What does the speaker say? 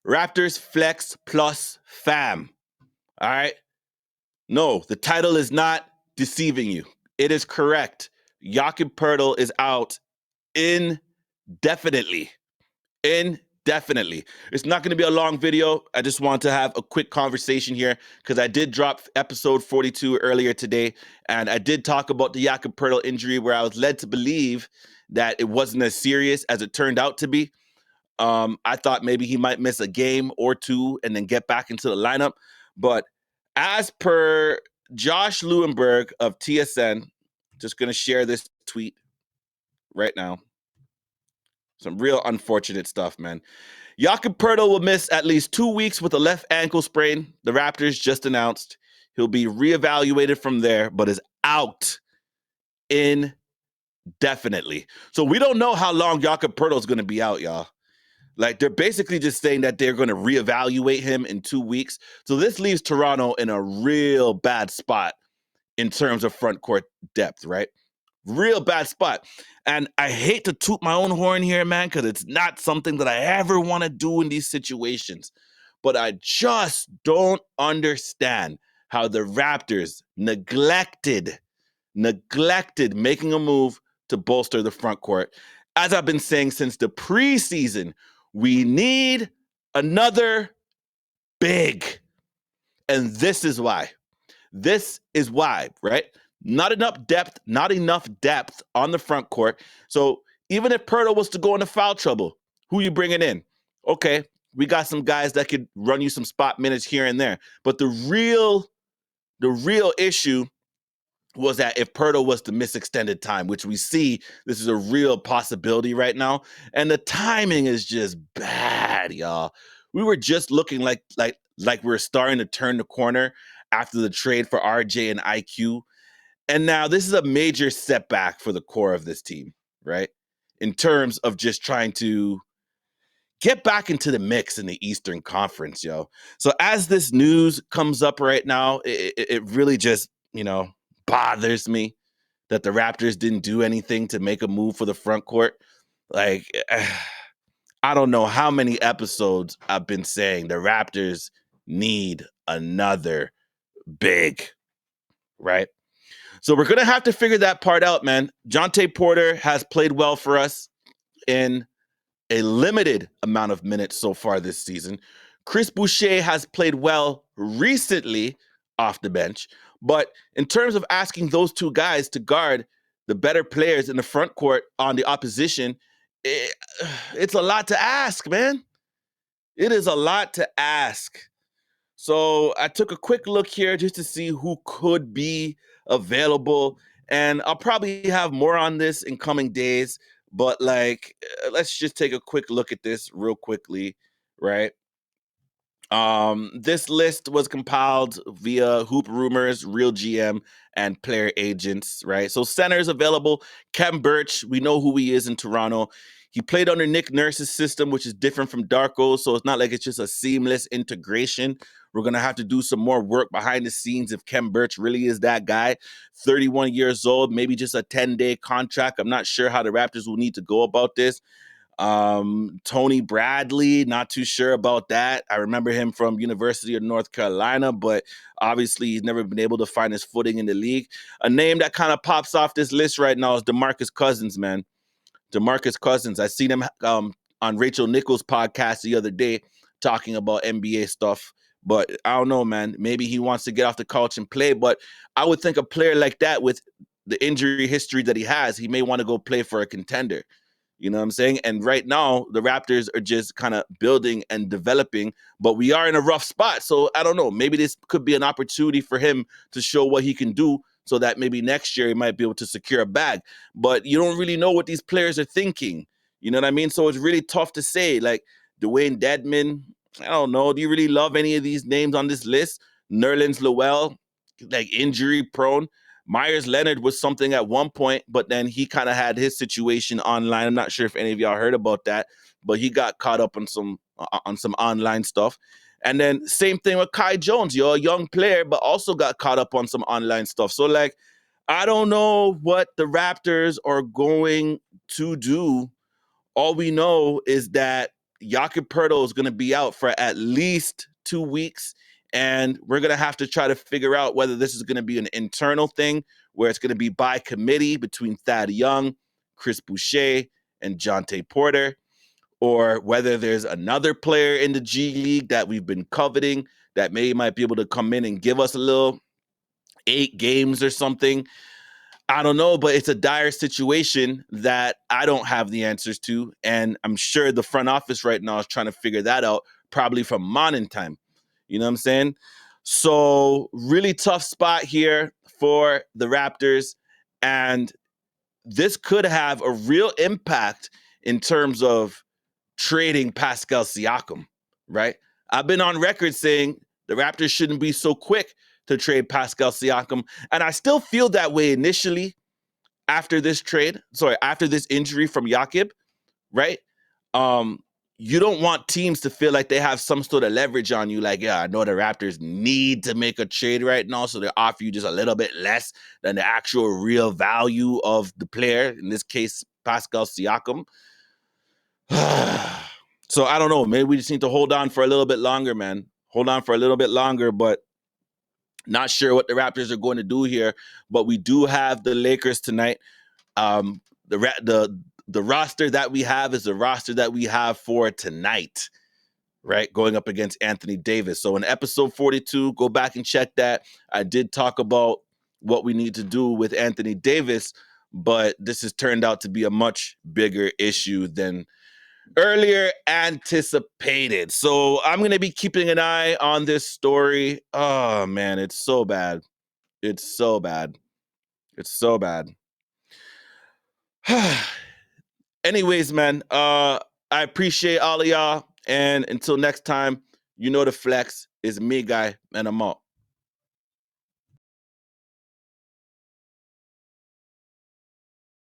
Raptors Flex Plus Fam. All right. No, the title is not deceiving you. It is correct. Jakob Poeltl is out indefinitely. Indefinitely. It's not going to be a long video. I just want to have a quick conversation here because I did drop episode 42 earlier today, and I did talk about the Jakob Poeltl injury where I was led to believe that it wasn't as serious as it turned out to be. I thought maybe he might miss a game or two and then get back into the lineup. But as per Josh Lewenberg of TSN, just going to share this tweet right now. Some real unfortunate stuff, man. Jakob Poeltl will miss at least 2 weeks with a left ankle sprain. The Raptors just announced he'll be reevaluated from there, but is out indefinitely. So we don't know how long Jakob Poeltl is going to be out, y'all. Like, they're basically just saying that they're going to reevaluate him in 2 weeks. So this leaves Toronto in a real bad spot in terms of front court depth, right? Real bad spot. And I hate to toot my own horn here, man, because it's not something that I ever want to do in these situations. But I just don't understand how the Raptors neglected making a move to bolster the front court. As I've been saying since the preseason, we need another big. And this is why. This is why, right? Not enough depth on the front court. So even if Poeltl was to go into foul trouble, who you bringing in? Okay, we got some guys that could run you some spot minutes here and there. But the real issue was that if Poeltl was to miss extended time, which we see this is a real possibility right now, and the timing is just bad, y'all. We were just looking like we're starting to turn the corner after the trade for RJ and IQ. And now this is a major setback for the core of this team, right? In terms of just trying to get back into the mix in the Eastern Conference, yo. So as this news comes up right now, it really just, bothers me that the Raptors didn't do anything to make a move for the front court. Like, I don't know how many episodes I've been saying the Raptors need another big, right? So we're going to have to figure that part out, man. Jonte Porter has played well for us in a limited amount of minutes so far this season. Chris Boucher has played well recently off the bench. But in terms of asking those two guys to guard the better players in the front court on the opposition, it's a lot to ask, man. It is a lot to ask. So I took a quick look here just to see who could be available. And I'll probably have more on this in coming days. But let's just take a quick look at this real quickly, right? This list was compiled via Hoop Rumors, Real GM, and Player Agents, right? So centers available. Khem Birch, we know who he is in Toronto. He played under Nick Nurse's system, which is different from Darko, so it's not like it's just a seamless integration. We're going to have to do some more work behind the scenes if Khem Birch really is that guy. 31 years old, maybe just a 10-day contract. I'm not sure how the Raptors will need to go about this. Tony Bradley, not too sure about that. I remember him from University of North Carolina, but obviously he's never been able to find his footing in the league. A name that kind of pops off this list right now is DeMarcus Cousins, man. DeMarcus Cousins. I seen him on Rachel Nichols' podcast the other day talking about NBA stuff. But I don't know, man. Maybe he wants to get off the couch and play. But I would think a player like that with the injury history that he has, he may want to go play for a contender. You know what I'm saying? And right now, the Raptors are just kind of building and developing, but we are in a rough spot. So I don't know. Maybe this could be an opportunity for him to show what he can do so that maybe next year he might be able to secure a bag. But you don't really know what these players are thinking. You know what I mean? So it's really tough to say. Like Dwayne Dedman, I don't know. Do you really love any of these names on this list? Nerlens Noel, like injury prone. Myers Leonard was something at one point, but then he kind of had his situation online. I'm not sure if any of y'all heard about that, but he got caught up on some online stuff. And then same thing with Kai Jones, a young player, but also got caught up on some online stuff. So I don't know what the Raptors are going to do. All we know is that Jakob Poeltl is going to be out for at least 2 weeks. And we're going to have to try to figure out whether this is going to be an internal thing where it's going to be by committee between Thad Young, Chris Boucher, and Jonte Porter, or whether there's another player in the G League that we've been coveting that might be able to come in and give us a little 8 games or something. I don't know, but it's a dire situation that I don't have the answers to. And I'm sure the front office right now is trying to figure that out, probably from morning time. You know what I'm saying? So, really tough spot here for the Raptors. And this could have a real impact in terms of trading Pascal Siakam, right? I've been on record saying the Raptors shouldn't be so quick to trade Pascal Siakam. And I still feel that way initially after this after this injury from Jakob, right? Um, you don't want teams to feel like they have some sort of leverage on you. Like, yeah, I know the Raptors need to make a trade right now, so they offer you just a little bit less than the actual real value of the player, in this case, Pascal Siakam. So I don't know. Maybe we just need to hold on for a little bit longer, man. Hold on for a little bit longer, but not sure what the Raptors are going to do here. But we do have the Lakers tonight. Um, the roster that we have is the roster that we have for tonight, right? Going up against Anthony Davis. So in episode 42, go back and check that. I did talk about what we need to do with Anthony Davis, but this has turned out to be a much bigger issue than earlier anticipated. So I'm going to be keeping an eye on this story. Oh, man, it's so bad. It's so bad. It's so bad. Anyways, man, I appreciate all of y'all. And until next time, you know the flex is me, guy, and I'm out.